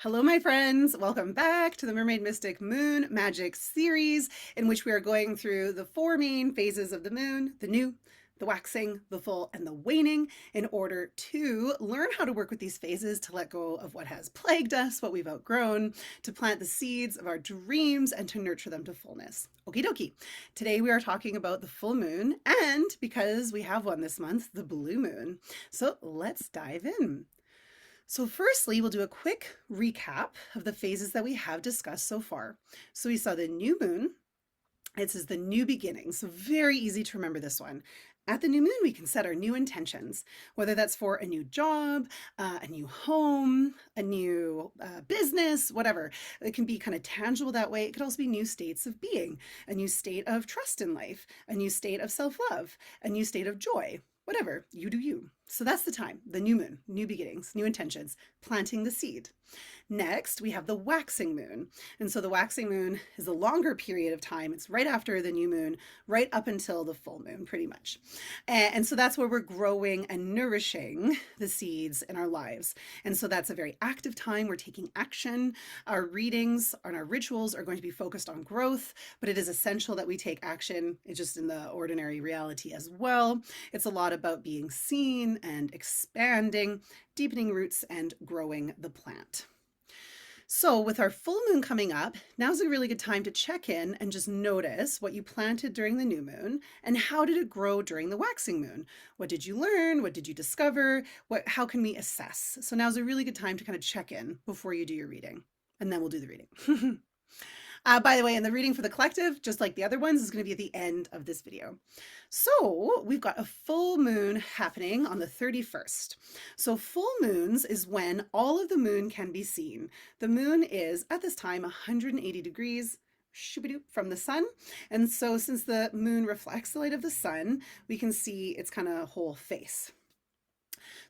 Hello, my friends. Welcome back to the Mermaid Mystic Moon Magic series, in which we are going through the four main phases of the moon: the new, the waxing, the full, and the waning, in order to learn how to work with these phases, to let go of what has plagued us, what we've outgrown, to plant the seeds of our dreams, and to nurture them to fullness. Okie dokie. Today we are talking about the full moon, and because we have one this month, the blue moon. So let's dive in. So firstly, we'll do a quick recap of the phases that we have discussed so far. So we saw the new moon. It says the new beginning. So very easy to remember this one. At the new moon, we can set our new intentions, whether that's for a new job, a new home, a new business, whatever. It can be kind of tangible that way. It could also be new states of being, a new state of trust in life, a new state of self-love, a new state of joy, whatever. You do you. So that's the time, the new moon, new beginnings, new intentions, planting the seed. Next, we have the waxing moon. And so the waxing moon is a longer period of time. It's right after the new moon, right up until the full moon, pretty much. And so that's where we're growing and nourishing the seeds in our lives. And so that's a very active time. We're taking action. Our readings and our rituals are going to be focused on growth, but it is essential that we take action. It's just in the ordinary reality as well. It's a lot about being seen and expanding, deepening roots, and growing the plant. So with our full moon coming up, now's a really good time to check in and just notice what you planted during the new moon and how did it grow during the waxing moon? What did you learn? What did you discover? How can we assess? So now's a really good time to kind of check in before you do your reading, and then we'll do the reading. By the way, and the reading for the collective, just like the other ones, is going to be at the end of this video. So we've got a full moon happening on the 31st. So full moons is when all of the moon can be seen. The moon is, at this time, 180 degrees from the sun. And so since the moon reflects the light of the sun, we can see its kind of whole face.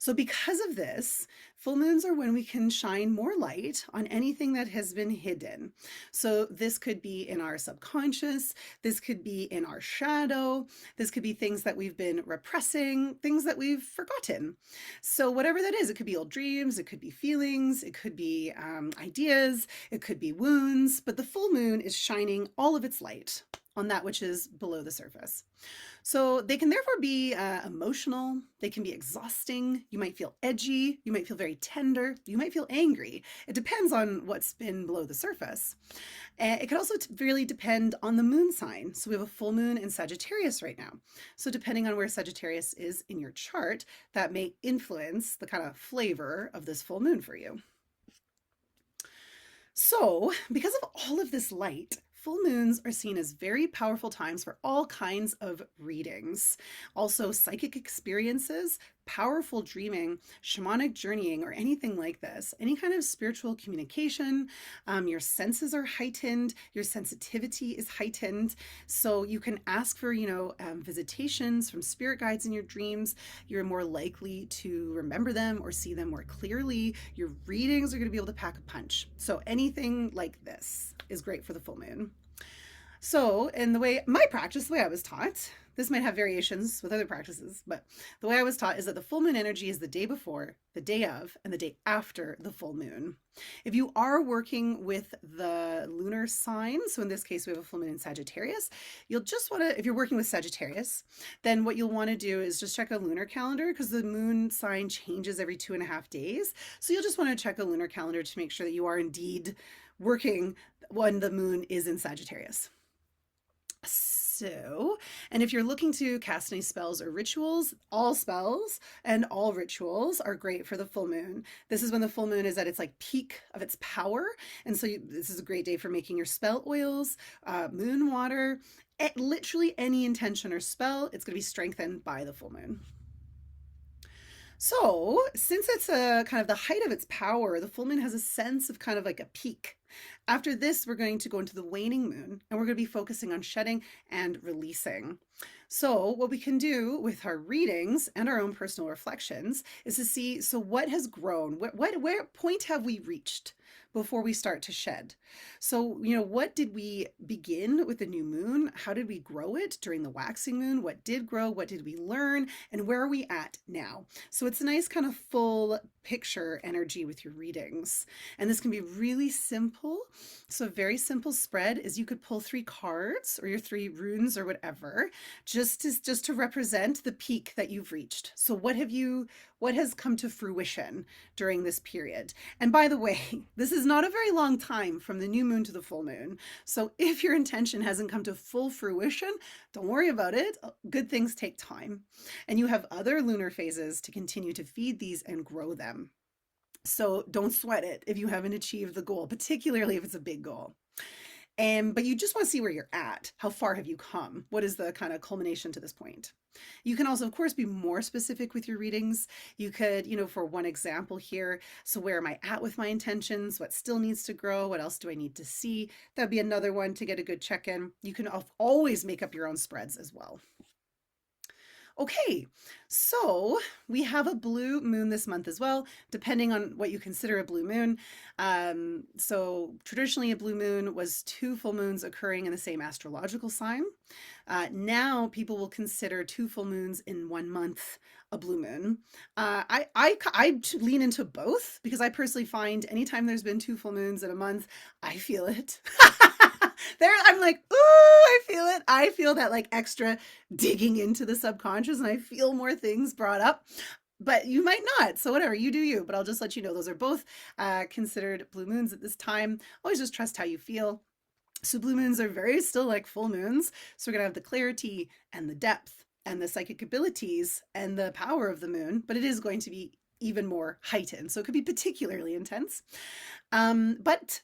So because of this, full moons are when we can shine more light on anything that has been hidden. So this could be in our subconscious, this could be in our shadow, this could be things that we've been repressing, things that we've forgotten. So whatever that is, it could be old dreams, it could be feelings, it could be ideas, it could be wounds, but the full moon is shining all of its light on that which is below the surface. So they can therefore be emotional, they can be exhausting, you might feel edgy, you might feel very tender, you might feel angry. It depends on what's been below the surface. It could also really depend on the moon sign. So we have a full moon in Sagittarius right now. So depending on where Sagittarius is in your chart, that may influence the kind of flavor of this full moon for you. So because of all of this light, full moons are seen as very powerful times for all kinds of readings. Also, psychic experiences, powerful dreaming, shamanic journeying, or anything like this. Any kind of spiritual communication, your senses are heightened, your sensitivity is heightened. So you can ask for, visitations from spirit guides in your dreams. You're more likely to remember them or see them more clearly. Your readings are going to be able to pack a punch. So anything like this is great for the full moon. So in the way I was taught, this might have variations with other practices, but the way I was taught is that the full moon energy is the day before, the day of, and the day after the full moon. If you are working with the lunar sign, so in this case we have a full moon in Sagittarius, you'll just want to, if you're working with Sagittarius, then what you'll want to do is just check a lunar calendar, because the moon sign changes every 2.5 days. So you'll just want to check a lunar calendar to make sure that you are indeed working when the moon is in Sagittarius. So, and if you're looking to cast any spells or rituals, all spells and all rituals are great for the full moon. This is when the full moon is at its peak of its power. And so this is a great day for making your spell oils, moon water, literally any intention or spell. It's going to be strengthened by the full moon. So since it's a kind of the height of its power, the full moon has a sense of kind of like a peak. After this, we're going to go into the waning moon, and we're going to be focusing on shedding and releasing. So what we can do with our readings and our own personal reflections is to see, so what has grown? Where point have we reached before we start to shed? So, what did we begin with the new moon? How did we grow it during the waxing moon? What did grow? What did we learn? And where are we at now? So it's a nice kind of full picture energy with your readings. And this can be really simple. So a very simple spread is you could pull 3 cards or your 3 runes or whatever, just to represent the peak that you've reached. So what has come to fruition during this period? And by the way, this is not a very long time from the new moon to the full moon. So if your intention hasn't come to full fruition, don't worry about it. Good things take time. And you have other lunar phases to continue to feed these and grow them. So don't sweat it if you haven't achieved the goal, particularly if it's a big goal. But you just want to see where you're at. How far have you come? What is the kind of culmination to this point? You can also, of course, be more specific with your readings. You could, for one example here, so where am I at with my intentions? What still needs to grow? What else do I need to see? That'd be another one to get a good check-in. You can always make up your own spreads as well. Okay, so we have a blue moon this month as well, depending on what you consider a blue moon. So traditionally a blue moon was 2 full moons occurring in the same astrological sign. Now people will consider 2 full moons in 1 month a blue moon. I lean into both because I personally find anytime there's been 2 full moons in a month, I feel it. I'm like, ooh, I feel it. I feel that like extra digging into the subconscious, and I feel more things brought up. But you might not. So whatever, you do you. But I'll just let you know those are both considered blue moons at this time. Always just trust how you feel. So blue moons are very still like full moons. So we're going to have the clarity and the depth and the psychic abilities and the power of the moon. But it is going to be even more heightened. So it could be particularly intense. But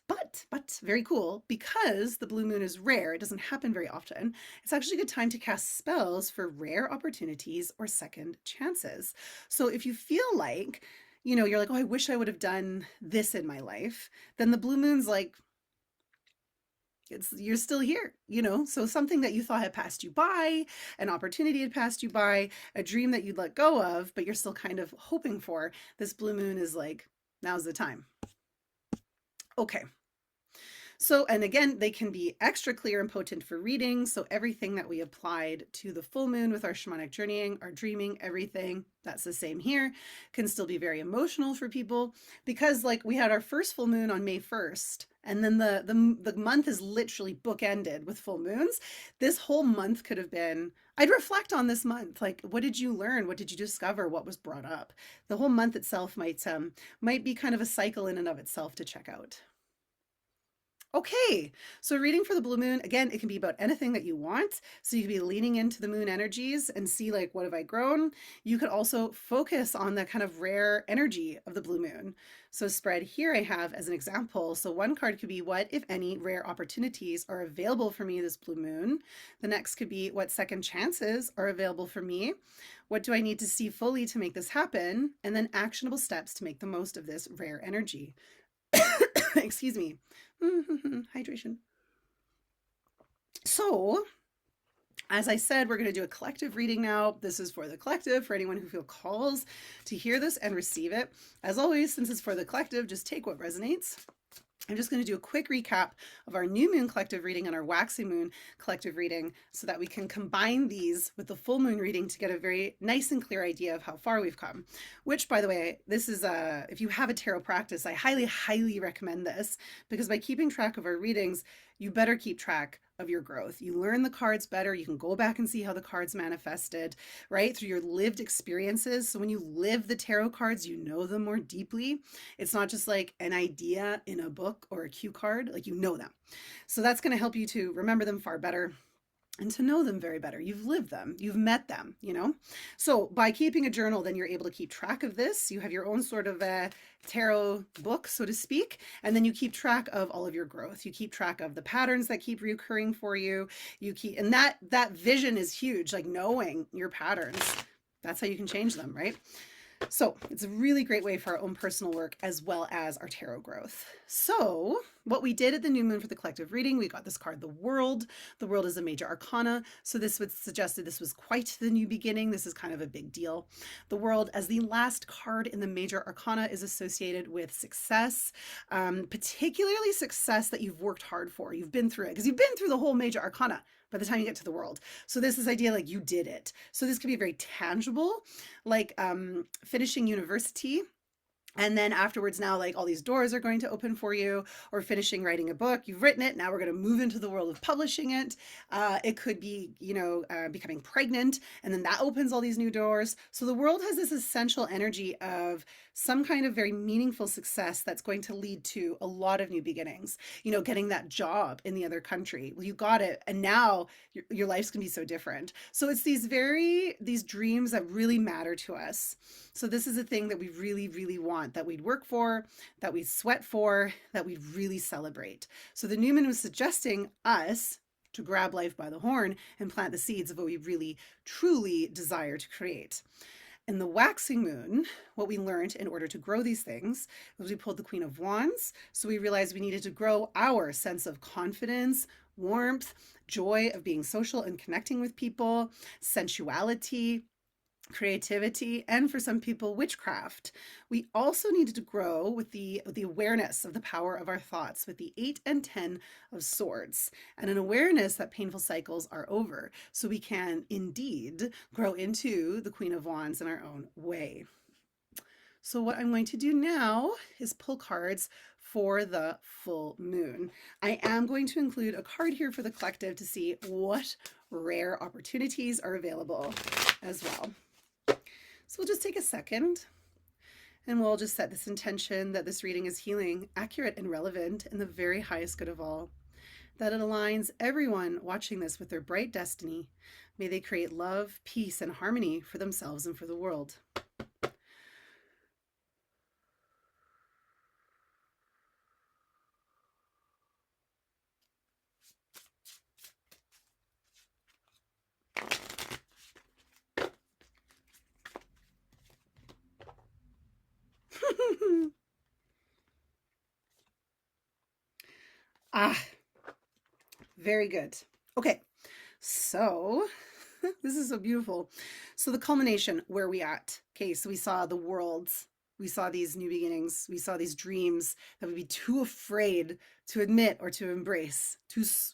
very cool, because the blue moon is rare. It doesn't happen very often. It's actually a good time to cast spells for rare opportunities or second chances. So if you feel like, you're like, oh, I wish I would have done this in my life, then the blue moon's like, you're still here, so something that you thought had passed you by, an opportunity had passed you by, a dream that you'd let go of, but you're still kind of hoping for, this blue moon is like, now's the time. Okay. So, and again, they can be extra clear and potent for reading. So everything that we applied to the full moon with our shamanic journeying, our dreaming, everything, that's the same here, can still be very emotional for people, because like we had our first full moon on May 1st, and then the month is literally bookended with full moons. This whole month could have been, I'd reflect on this month. Like, what did you learn? What did you discover? What was brought up? The whole month itself might be kind of a cycle in and of itself to check out. Okay, so reading for the blue moon, again, it can be about anything that you want. So you could be leaning into the moon energies and see like, what have I grown? You could also focus on the kind of rare energy of the blue moon. So spread here I have as an example. So one card could be, what, if any, rare opportunities are available for me this blue moon? The next could be, what second chances are available for me? What do I need to see fully to make this happen? And then actionable steps to make the most of this rare energy. Excuse me. Hydration. So, as I said, we're going to do a collective reading now. This is for the collective, for anyone who feels calls to hear this and receive it. As always, since it's for the collective, just take what resonates. I'm just going to do a quick recap of our new moon collective reading and our waxing moon collective reading so that we can combine these with the full moon reading to get a very nice and clear idea of how far we've come. Which, by the way, this is if you have a tarot practice, I highly, highly recommend this, because by keeping track of our readings, you better keep track of your growth. You learn the cards better. You can go back and see how the cards manifested, right? Through your lived experiences. So when you live the tarot cards, you know them more deeply. It's not just like an idea in a book or a cue card, like you know them. So that's going to help you to remember them far better and to know them very better. You've lived them, you've met them, So by keeping a journal, then you're able to keep track of this. You have your own sort of tarot book, so to speak, and then you keep track of all of your growth. You keep track of the patterns that keep reoccurring for you. And that vision is huge, like knowing your patterns. That's how you can change them, right? So it's a really great way for our own personal work as well as our tarot growth. So what we did at the new moon for the collective reading, we got this card, the World. The World is a major arcana. So this would suggest that this was quite the new beginning. This is kind of a big deal. The World, as the last card in the major arcana, is associated with success, particularly success that you've worked hard for. You've been through it because you've been through the whole major arcana by the time you get to the World. So this idea like you did it. So this could be very tangible, like finishing university. And then afterwards, now like all these doors are going to open for you, or finishing writing a book. You've written it. Now we're going to move into the world of publishing it. It could be, becoming pregnant, and then that opens all these new doors. So the world has this essential energy of some kind of very meaningful success that's going to lead to a lot of new beginnings. Getting that job in the other country. Well, you got it, and now your life's going to be so different. So it's these dreams that really matter to us. So this is a thing that we really, really want, that we'd work for, that we'd sweat for, that we'd really celebrate. So the new moon was suggesting us to grab life by the horn and plant the seeds of what we really, truly desire to create. In the waxing moon, what we learned in order to grow these things was we pulled the Queen of Wands. So we realized we needed to grow our sense of confidence, warmth, joy of being social and connecting with people, sensuality, creativity, and for some people, witchcraft. We also needed to grow with the awareness of the power of our thoughts, with the 8 and 10 of swords, and an awareness that painful cycles are over, so we can indeed grow into the Queen of Wands in our own way. So what I'm going to do now is pull cards for the full moon. I am going to include a card here for the collective to see what rare opportunities are available as well. So we'll just take a second, and we'll just set this intention that this reading is healing, accurate, and relevant in the very highest good of all, that it aligns everyone watching this with their bright destiny. May they create love, peace, and harmony for themselves and for the world. Very good. Okay, so this is so beautiful. So the culmination, where we at? Okay, so we saw the worlds, we saw these new beginnings, we saw these dreams that we'd be too afraid to admit or to embrace.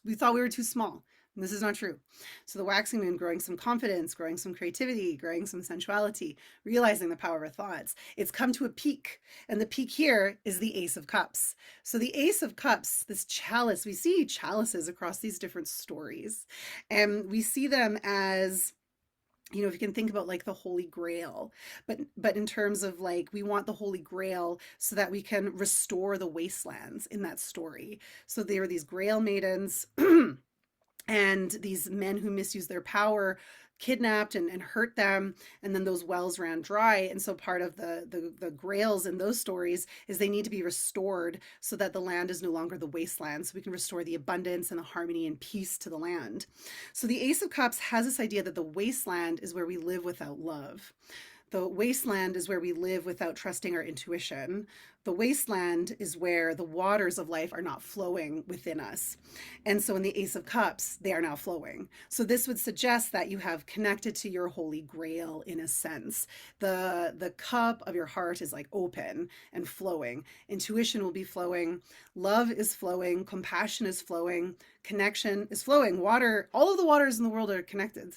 We thought we were too small. And this is not true. So the waxing moon, growing some confidence, growing some creativity, growing some sensuality, realizing the power of our thoughts. It's come to a peak. And the peak here is the Ace of Cups. So the Ace of Cups, this chalice, we see chalices across these different stories. And we see them as, if you can think about like the Holy Grail, but in terms of like, we want the Holy Grail so that we can restore the wastelands in that story. So there are these Grail maidens and these men who misuse their power kidnapped and hurt them, and then those wells ran dry. And so part of the grails in those stories is they need to be restored so that the land is no longer the wasteland, so we can restore the abundance and the harmony and peace to the land. So the Ace of Cups has this idea that the wasteland is where we live without love. The wasteland is where we live without trusting our intuition. The wasteland is where the waters of life are not flowing within us. And so in the Ace of Cups, they are now flowing. So this would suggest that you have connected to your Holy Grail in a sense. The cup of your heart is like open and flowing. Intuition will be flowing. Love is flowing. Compassion is flowing. Connection is flowing. Water, all of the waters in the world are connected.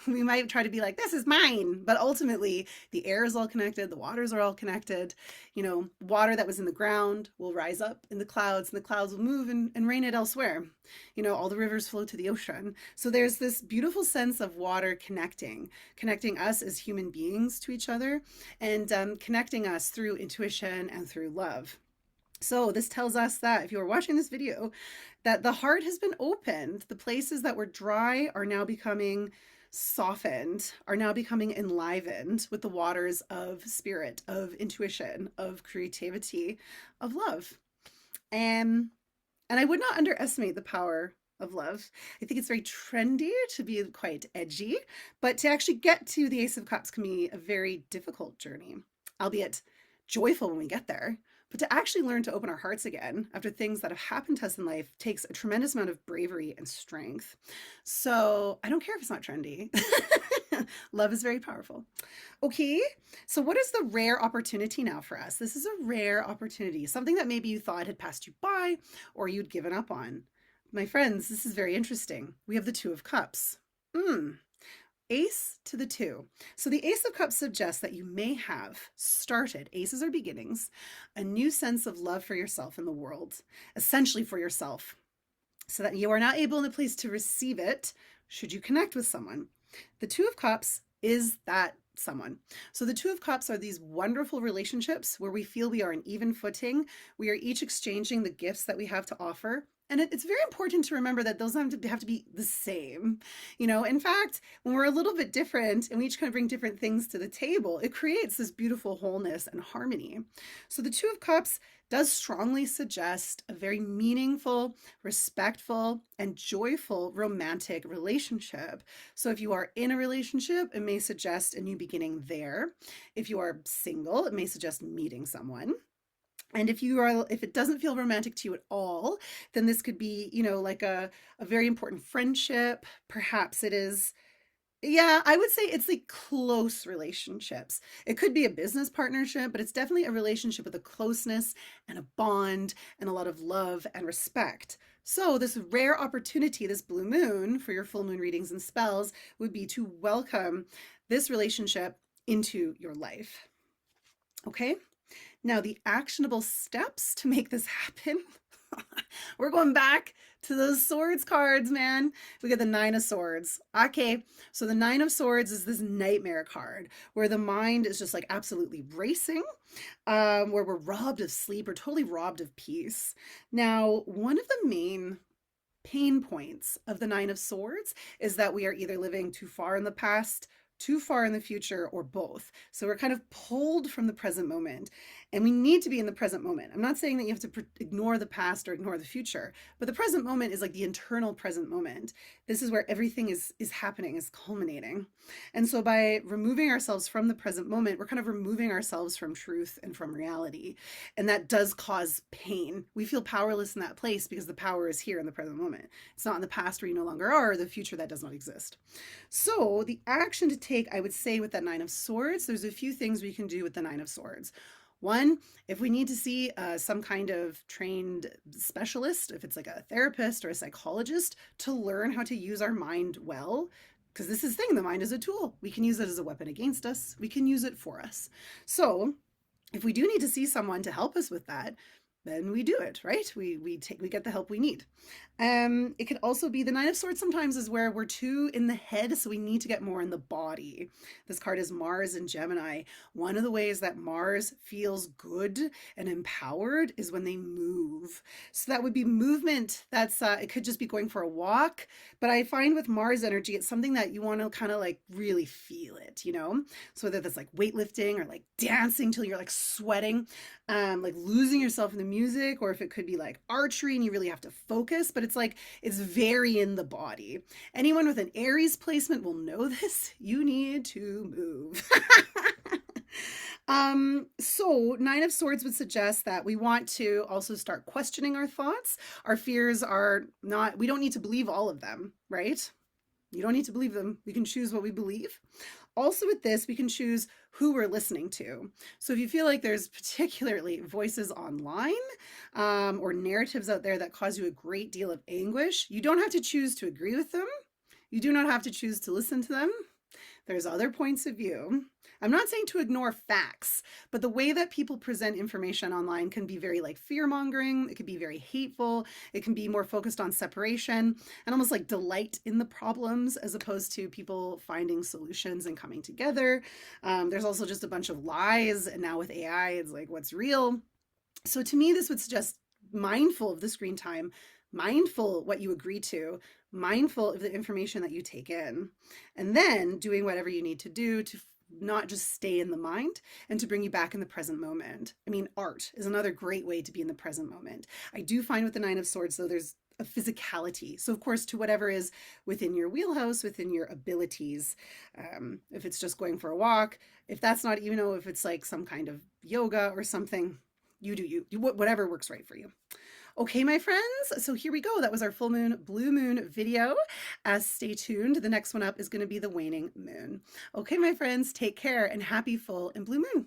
We might try to be like, this is mine, but ultimately the air is all connected, the waters are all connected. Water that was in the ground will rise up in the clouds, and the clouds will move and rain it elsewhere. All the rivers flow to the ocean. So there's this beautiful sense of water connecting us as human beings to each other, and connecting us through intuition and through love. So this tells us that if you are watching this video, that the heart has been opened. The places that were dry are now becoming softened, are now becoming enlivened with the waters of spirit, of intuition, of creativity, of love. And I would not underestimate the power of love. I think it's very trendy to be quite edgy, but to actually get to the Ace of Cups can be a very difficult journey, albeit joyful when we get there. But to actually learn to open our hearts again after things that have happened to us in life takes a tremendous amount of bravery and strength. So I don't care if it's not trendy. Love is very powerful. Okay, so what is the rare opportunity now for us? This is a rare opportunity, something that maybe you thought had passed you by or you'd given up on. My friends, this is very interesting. We have the Two of Cups. Ace to the two. So the Ace of Cups suggests that you may have started, aces are beginnings, a new sense of love for yourself in the world, essentially for yourself, so that you are not able in a place to receive it should you connect with someone. The Two of Cups is that someone. So the Two of Cups are these wonderful relationships where we feel we are on even footing. We are each exchanging the gifts that we have to offer. And it's very important to remember that those have to be the same. In fact, when we're a little bit different and we each kind of bring different things to the table, it creates this beautiful wholeness and harmony. So the Two of Cups does strongly suggest a very meaningful, respectful, and joyful romantic relationship. So if you are in a relationship, it may suggest a new beginning there. If you are single, it may suggest meeting someone. And if it doesn't feel romantic to you at all, then this could be, like a very important friendship. Perhaps it is, yeah, I would say it's like close relationships. It could be a business partnership, but it's definitely a relationship with a closeness and a bond and a lot of love and respect. So this rare opportunity, this blue moon for your full moon readings and spells would be to welcome this relationship into your life. Okay? Now, the actionable steps to make this happen, we're going back to those swords cards, man. We got the Nine of Swords. Okay, so the Nine of Swords is this nightmare card where the mind is just like absolutely racing, where we're robbed of sleep or totally robbed of peace. Now, one of the main pain points of the Nine of Swords is that we are either living too far in the past, too far in the future, or both. So we're kind of pulled from the present moment, and we need to be in the present moment. I'm not saying that you have to ignore the past or ignore the future, but the present moment is like the internal present moment. This is where everything is happening, is culminating. And so by removing ourselves from the present moment, we're kind of removing ourselves from truth and from reality. And that does cause pain. We feel powerless in that place because the power is here in the present moment. It's not in the past where you no longer are, or the future that does not exist. So the action to take, I would say, with that Nine of Swords, there's a few things we can do with the Nine of Swords. One, if we need to see some kind of trained specialist, if it's like a therapist or a psychologist, to learn how to use our mind well, because this is the thing, the mind is a tool. We can use it as a weapon against us. We can use it for us. So if we do need to see someone to help us with that, then we do it, right? We get the help we need. It could also be the Nine of Swords sometimes is where we're too in the head, so we need to get more in the body. This card is Mars and Gemini. One of the ways that Mars feels good and empowered is when they move. So that would be movement. That's it could just be going for a walk, but I find with Mars energy, it's something that you want to kind of like really feel it, So whether that's like weightlifting or like dancing till you're like sweating, like losing yourself in the music, or if it could be like archery and you really have to focus, but it's very in the body. Anyone with an Aries placement will know this. You need to move. So Nine of Swords would suggest that we want to also start questioning our thoughts. Our fears are not, we don't need to believe all of them, right? You don't need to believe them. We can choose what we believe. Also with this, we can choose who we're listening to. So if you feel like there's particularly voices online or narratives out there that cause you a great deal of anguish, you don't have to choose to agree with them. You do not have to choose to listen to them. There's other points of view. I'm not saying to ignore facts, but the way that people present information online can be very like fear-mongering. It can be very hateful. It can be more focused on separation and almost like delight in the problems as opposed to people finding solutions and coming together. There's also just a bunch of lies. And now with AI, it's like, what's real? So to me, this would suggest mindful of the screen time, mindful what you agree to, mindful of the information that you take in, and then doing whatever you need to do to not just stay in the mind and to bring you back in the present moment. I mean, art is another great way to be in the present moment. I do find with the Nine of Swords, though, there's of physicality. So, of course, to whatever is within your wheelhouse, within your abilities. If it's just going for a walk, if that's not, even though if it's like some kind of yoga or something, you do you, whatever works right for you. Okay, my friends, so here we go. That was our full moon, blue moon video. Stay tuned. The next one up is going to be the waning moon. Okay, my friends, take care and happy full and blue moon.